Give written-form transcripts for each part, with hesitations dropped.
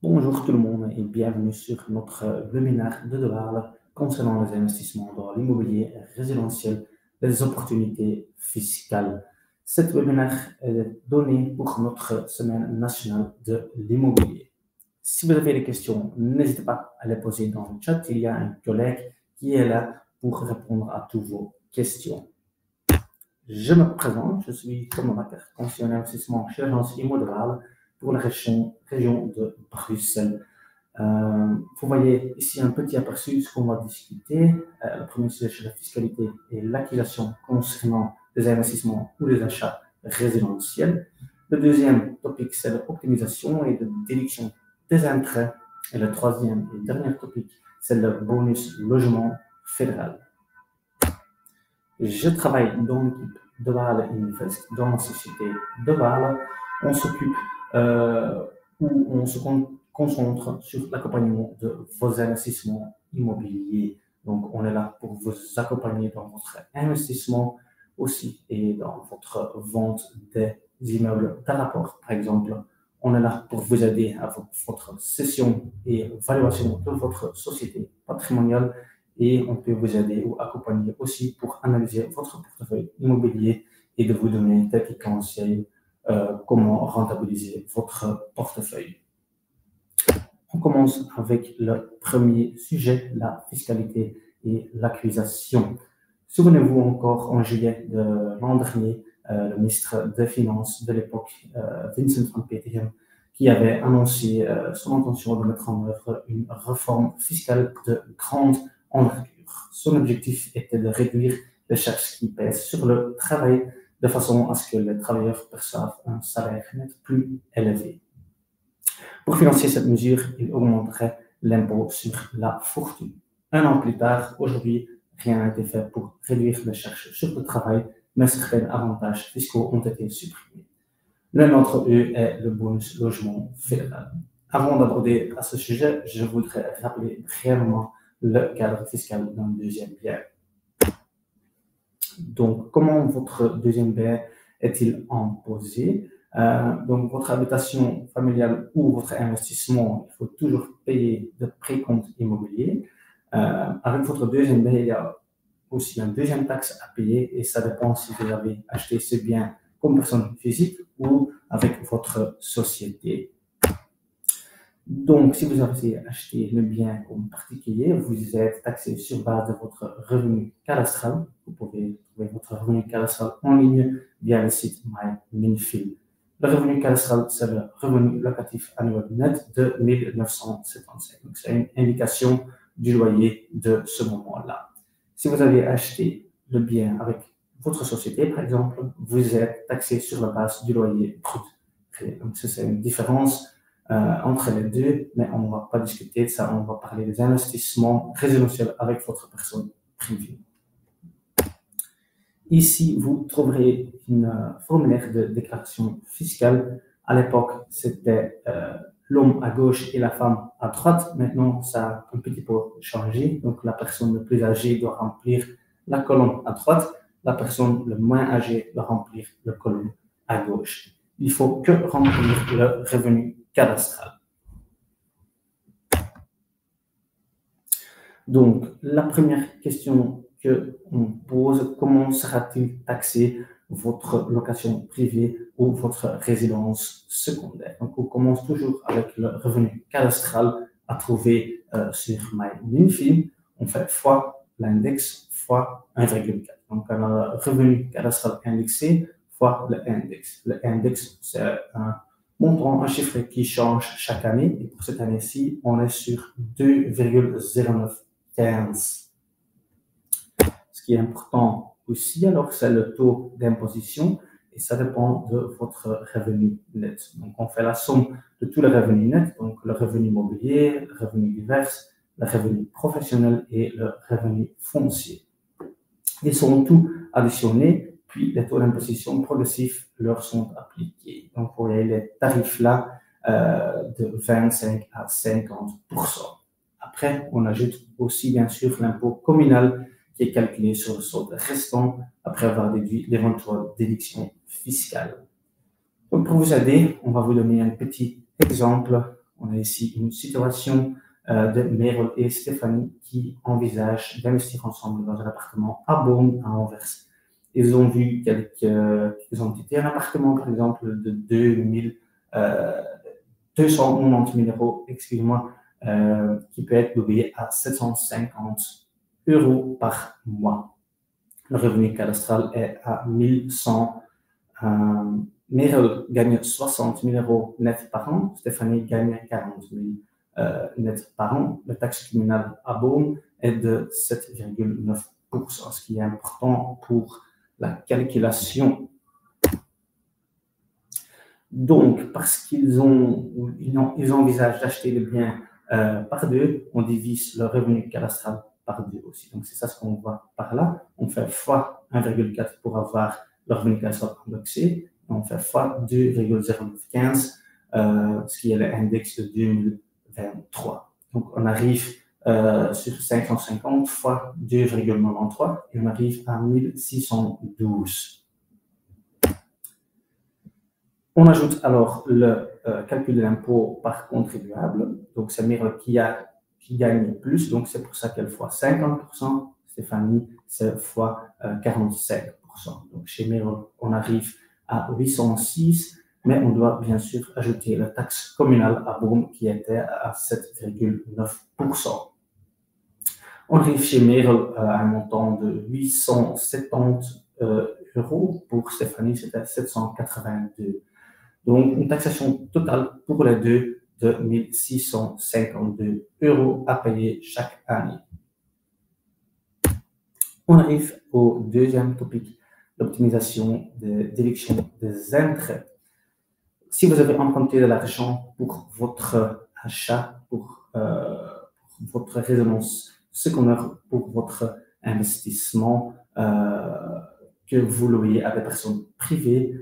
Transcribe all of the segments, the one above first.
Bonjour tout le monde et bienvenue sur notre webinaire de Deval concernant les investissements dans l'immobilier résidentiel, les opportunités fiscales. Cet webinaire est donné pour notre semaine nationale de l'immobilier. Si vous avez des questions, n'hésitez pas à les poser dans le chat. Il y a un collègue qui est là pour répondre à toutes vos questions. Je me présente, je suis Thomas Macker, conseiller en investissement chez l'agence IMO Deval pour la région de Bruxelles. Vous voyez ici un petit aperçu de ce qu'on va discuter. Le premier sujet, c'est la fiscalité et l'accusation concernant les investissements ou les achats résidentiels. Le deuxième topic, c'est l'optimisation et la déduction des intérêts. Et le troisième et dernier topic, c'est le bonus logement fédéral. Je travaille dans l'équipe Deval Invest, dans la société Deval. On s'occupe ou on se concentre sur l'accompagnement de vos investissements immobiliers. Donc, on est là pour vous accompagner dans votre investissement aussi et dans votre vente des immeubles d'un rapport. Par exemple, on est là pour vous aider à votre cession et valuation de votre société patrimoniale et on peut vous aider ou accompagner aussi pour analyser votre portefeuille immobilier et de vous donner des conseils comment rentabiliser votre portefeuille. On commence avec le premier sujet, la fiscalité et l'accusation. Souvenez-vous encore en juillet de l'an dernier, le ministre des Finances de l'époque, Vincent van Petegem, qui avait annoncé son intention de mettre en œuvre une réforme fiscale de grande envergure. Son objectif était de réduire les charges qui pèsent sur le travail de façon à ce que les travailleurs perçoivent un salaire net plus élevé. Pour financer cette mesure, il augmenterait l'impôt sur la fortune. Un an plus tard, aujourd'hui, rien n'a été fait pour réduire les charges sur le travail, mais certains avantages fiscaux ont été supprimés. L'un d'entre eux est le bonus logement fédéral. Avant d'aborder à ce sujet, je voudrais rappeler brièvement le cadre fiscal d'un deuxième bien. Donc, comment votre deuxième bien est-il imposé? Donc, votre habitation familiale ou votre investissement, il faut toujours payer de précompte immobilier. Avec votre deuxième bien, il y a aussi une deuxième taxe à payer et ça dépend si vous avez acheté ce bien comme personne physique ou avec votre société. Donc, si vous avez acheté le bien comme particulier, vous êtes taxé sur base de votre revenu cadastral. Vous pouvez trouver votre revenu cadastral en ligne via le site MyMinFin. Le revenu cadastral, c'est le revenu locatif annuel net de 1975. Donc, c'est une indication du loyer de ce moment-là. Si vous avez acheté le bien avec votre société, par exemple, vous êtes taxé sur la base du loyer brut. Donc, c'est une différence entre les deux, mais on ne va pas discuter de ça, on va parler des investissements résidentiels avec votre personne privée. Ici, vous trouverez une formulaire de déclaration fiscale. À l'époque, c'était l'homme à gauche et la femme à droite. Maintenant, ça a un petit peu changé. Donc, la personne la plus âgée doit remplir la colonne à droite. La personne la moins âgée doit remplir la colonne à gauche. Il faut que remplir le revenu cadastral. Donc, la première question qu'on pose, comment sera-t-il taxé votre location privée ou votre résidence secondaire? Donc, on commence toujours avec le revenu cadastral à trouver sur MyMinFin. On fait fois l'index fois 1,4. Donc, un revenu cadastral indexé fois l'index. L'index, c'est un montant, un chiffre qui change chaque année. Et pour cette année-ci, on est sur 2,0915. Ce qui est important aussi, alors, c'est le taux d'imposition et ça dépend de votre revenu net. Donc, on fait la somme de tous les revenus nets, donc le revenu immobilier, le revenu divers, le revenu professionnel et le revenu foncier. Ils sont tous additionnés, puis les taux d'imposition progressifs leur sont appliqués. Donc, vous voyez les tarifs là de 25 à 50%. Après, on ajoute aussi bien sûr l'impôt communal qui est calculé sur le solde restant après avoir déduit l'éventuelle déduction fiscale. Donc, pour vous aider, on va vous donner un petit exemple. On a ici une situation de Merel et Stéphanie qui envisagent d'investir ensemble dans un appartement à Beaune, à Anvers. Ils ont vu quelques entités, un appartement par exemple de 290 000 euros, excusez-moi, qui peut être loué à 750 euros par mois. Le revenu cadastral est à 1100. Merel gagne 60 000 euros net par an, Stéphanie gagne 40 000 net par an. La taxe communale à Beaune est de 7,9%, ce qui est important pour la calculation. Donc, parce qu'ils envisagent d'acheter le bien par deux, on divise le revenu cadastral par deux aussi. Donc, c'est ça ce qu'on voit par là. On fait fois 1,4 pour avoir le revenu cadastral indexé. On fait fois 2,0915, ce qui est l'index de 2023. Donc, on arrive sur 550 fois 2,93 et on arrive à 1612. On ajoute alors le calcul de l'impôt par contribuable. Donc, c'est Merel qui gagne plus, donc c'est pour ça qu'elle fois 50%. Stéphanie, c'est fois 45%. Donc, chez Merel, on arrive à 806, mais on doit bien sûr ajouter la taxe communale à Beaune qui était à 7,9%. On arrive chez Merel à un montant de 870 euros. Pour Stéphanie, c'était 782. Donc, une taxation totale pour les deux de 1652 euros à payer chaque année. On arrive au deuxième topic, l'optimisation des déductions des intérêts. Si vous avez emprunté de l'argent pour votre achat, pour votre résidence secondaire, pour votre investissement que vous louez à des personnes privées,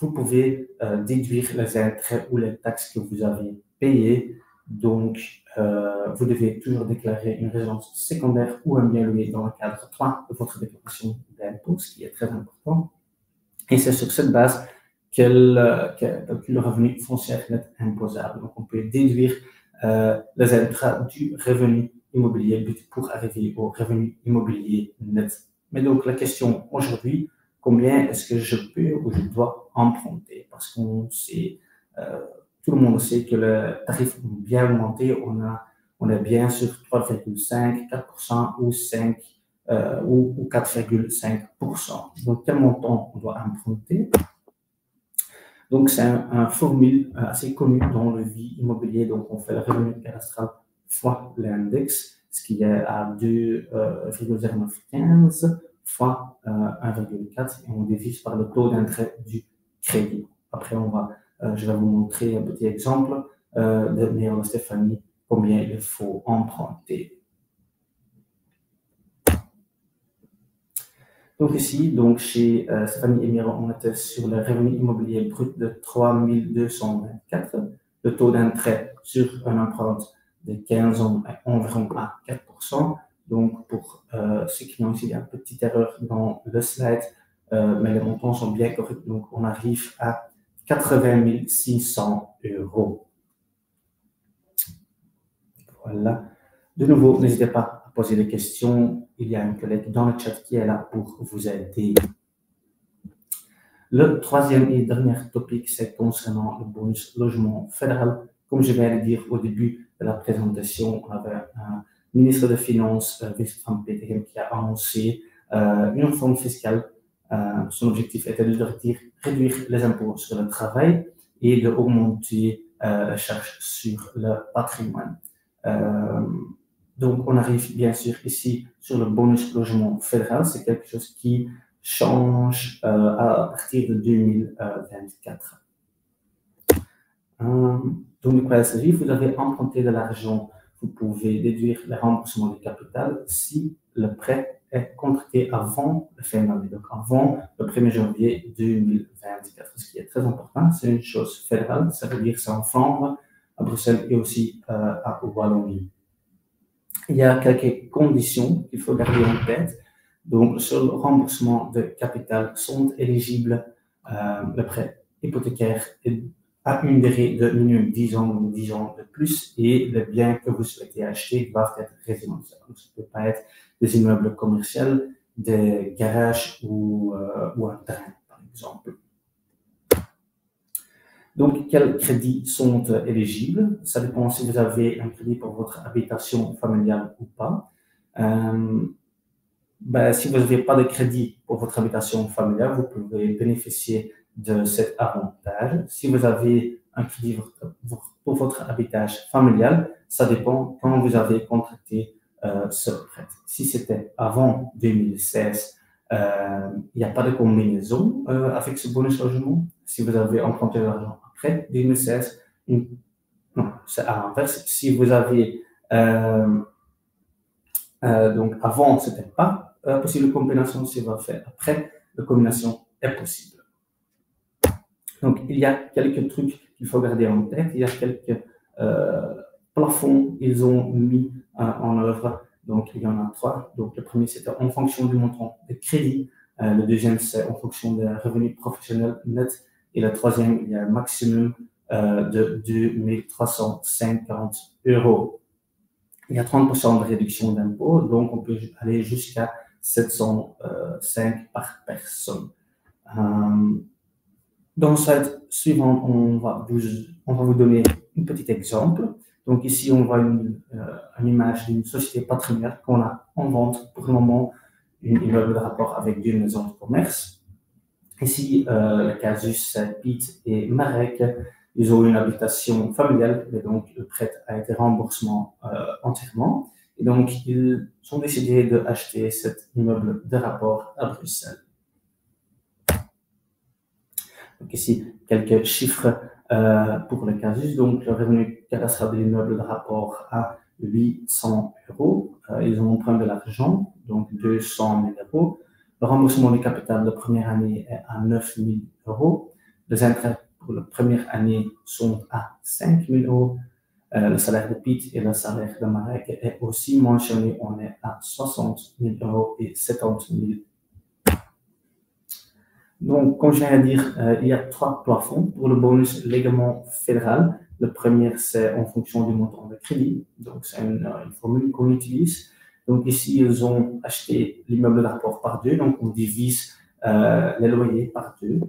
vous pouvez déduire les intérêts ou les taxes que vous avez payées. Donc, vous devez toujours déclarer une résidence secondaire ou un bien loué dans le cadre 3 de votre déclaration d'impôt, ce qui est très important. Et c'est sur cette base que le revenu foncier net imposable. Donc, on peut déduire les intérêts du revenu immobilier brut pour arriver au revenu immobilier net. Mais donc, la question aujourd'hui, combien est-ce que je peux ou je dois emprunter? Parce qu'on sait, tout le monde sait que le tarif a bien augmenté. On est bien sur 3,5, 4% ou 5 ou 4,5%. Donc, quel montant on doit emprunter? Donc, c'est un formule assez connu dans le vie immobilier. Donc, on fait le revenu cadastral fois l'index, ce qui est à 2,0915 fois 1,4 et on divise par le taux d'intérêt du crédit. Après, je vais vous montrer un petit exemple de Merel Stéphanie, combien il faut emprunter. Donc ici, chez Stéphanie et Merel, on était sur le revenu immobilier brut de 3224. Le taux d'intérêt sur un emprunt de 15 ans est environ à 4%. Donc, pour ceux qui ont ici, il y a une petite erreur dans le slide, mais les montants sont bien corrects. Donc, on arrive à 80 600 euros. Voilà. De nouveau, n'hésitez pas à poser des questions. Il y a une collègue dans le chat qui est là pour vous aider. Le troisième et dernier topic, c'est concernant le bonus logement fédéral. Comme je viens de dire au début de la présentation, on avait un ministre des Finances, Wils van Petegem, qui a annoncé une réforme fiscale. Son objectif était de réduire les impôts sur le travail et d'augmenter la charge sur le patrimoine. Donc, on arrive bien sûr ici sur le bonus logement fédéral. C'est quelque chose qui change à partir de 2024. Donc, de quoi il s'agit? Vous avez emprunté de l'argent, vous pouvez déduire le remboursement du capital si le prêt est contracté avant la fin de l'année, donc avant le 1er janvier 2024. Ce qui est très important, c'est une chose fédérale, ça veut dire que c'est en Flandre, à Bruxelles et aussi à Wallonie. Il y a quelques conditions qu'il faut garder en tête. Donc, le seul remboursement de capital sont éligibles le prêt hypothécaire a une durée de minimum 10 ans ou 10 ans de plus et les biens que vous souhaitez acheter doivent être résidentiels. Donc, ça ne peut pas être des immeubles commerciaux, des garages ou un terrain, par exemple. Donc, quels crédits sont éligibles? Ça dépend si vous avez un crédit pour votre habitation familiale ou pas. Si vous n'avez pas de crédit pour votre habitation familiale, vous pouvez bénéficier de cet avantage. Si vous avez un crédit pour votre habitation familial, ça dépend quand vous avez contracté ce prêt. Si c'était avant 2016, il n'y a pas de combinaison avec ce bonus logement. Si vous avez emprunté l'argent après 2016, non, c'est à l'inverse. Si vous avez donc avant, c'était pas possible de combinaison. Si vous faites après, la combinaison est possible. Donc, il y a quelques trucs qu'il faut garder en tête. Il y a quelques plafonds qu'ils ont mis en œuvre. Donc, il y en a 3. Donc, le premier, c'était en fonction du montant de crédit. Le deuxième, c'est en fonction des revenus professionnels nets. Et le troisième, il y a un maximum de 2 350 €. Il y a 30% de réduction d'impôt, donc on peut aller jusqu'à 705 par personne. Dans le slide suivant, on va vous donner un petit exemple. Donc ici, on voit une image d'une société patrimoniale qu'on a en vente pour le moment, une immeuble de rapport avec 2 maisons de commerce. Ici, le casus, c'est Pete et Marek. Ils ont une habitation familiale, et donc le prêt a été remboursé entièrement. Et donc, ils ont décidé d'acheter cet immeuble de rapport à Bruxelles. Donc ici, quelques chiffres pour le casus. Donc, le revenu cadastral de l'immeuble de rapport à 800 €. Ils ont emprunté de l'argent, donc 200 000 €. Le remboursement du capital de première année est à 9 000 €. Les intérêts pour la première année sont à 5 000 €. Le salaire de Pete et le salaire de Marek est aussi mentionné. On est à 60 000 € et 70 000 €. Donc, comme je viens de dire, il y a 3 plafonds pour le bonus légalement fédéral. Le premier, c'est en fonction du montant de crédit. Donc, c'est une formule qu'on utilise. Donc, ici, ils ont acheté l'immeuble de rapport par 2. Donc, on divise les loyers par 2.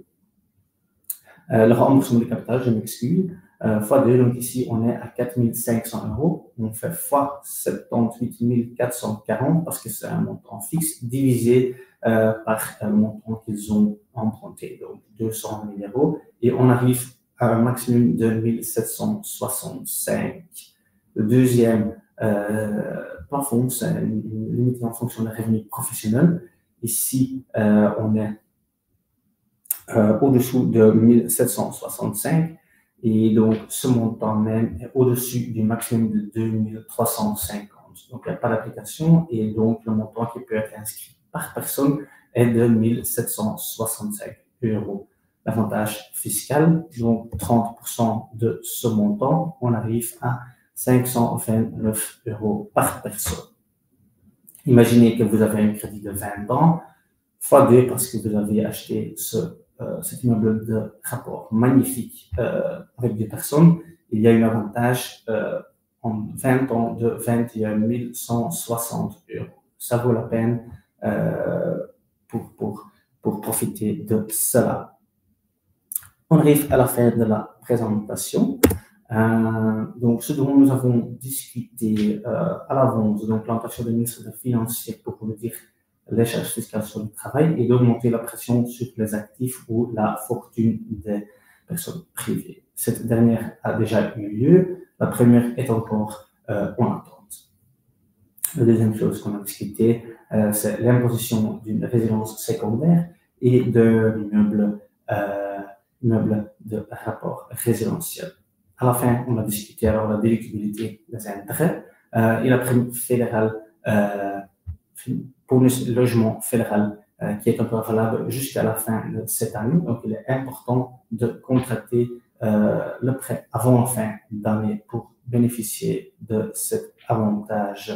Le remboursement du capital, je m'excuse, fois 2. Donc, ici, on est à 4 500 €. On fait fois 78 440 parce que c'est un montant fixe divisé par le montant qu'ils ont emprunté, donc 200 000 €. Et on arrive à un maximum de 1 765. Le deuxième plafond, c'est limité en fonction des revenus professionnels. Ici, on est au-dessous de 1 765 et donc ce montant même est au-dessus du maximum de 2 350. Donc, il n'y a pas d'application et donc le montant qui peut être inscrit par personne est de 1 765 €. L'avantage fiscal, donc 30% de ce montant, on arrive à 529 € par personne. Imaginez que vous avez un crédit de 20 ans, fois 2 parce que vous avez acheté cet immeuble de rapport magnifique avec des personnes. Il y a un avantage en 20 ans de 21 160 €. Ça vaut la peine pour profiter de cela. On arrive à la fin de la présentation. Donc, ce dont nous avons discuté à l'avance, donc l'implantation du ministre des Finances pour réduire les charges fiscales sur le travail et d'augmenter la pression sur les actifs ou la fortune des personnes privées. Cette dernière a déjà eu lieu. La première est encore en attente. La deuxième chose qu'on a discuté, c'est l'imposition d'une résidence secondaire et d'un immeuble de rapport résidentiel. À la fin, on a discuté alors la déductibilité des intérêts et la prime fédérale, bonus logement fédéral qui est encore valable jusqu'à la fin de cette année. Donc, il est important de contracter le prêt avant la fin d'année pour bénéficier de cet avantage.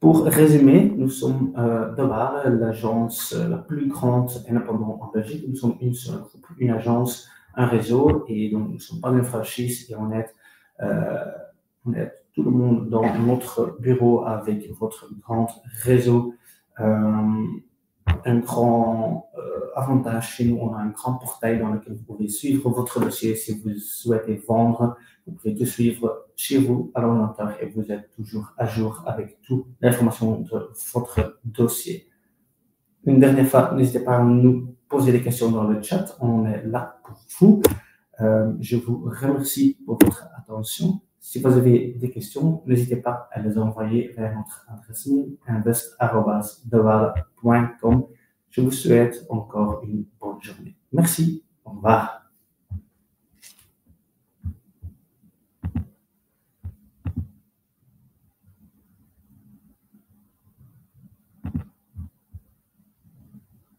Pour résumer, nous sommes Doval, l'agence la plus grande indépendante en Belgique. Nous sommes une seule groupe, une agence un réseau et donc nous ne sommes pas une franchise et on aide tout le monde dans notre bureau avec votre grand réseau. Un grand avantage chez nous, on a un grand portail dans lequel vous pouvez suivre votre dossier. Si vous souhaitez vendre, vous pouvez tout suivre chez vous à l'ordinateur et vous êtes toujours à jour avec toute l'information de votre dossier. Une dernière fois, n'hésitez pas à nous poser des questions dans le chat. On est là pour vous. Je vous remercie pour votre attention. Si vous avez des questions, n'hésitez pas à les envoyer vers notre adresse mail invest@deval.com. Je vous souhaite encore une bonne journée. Merci. Au revoir.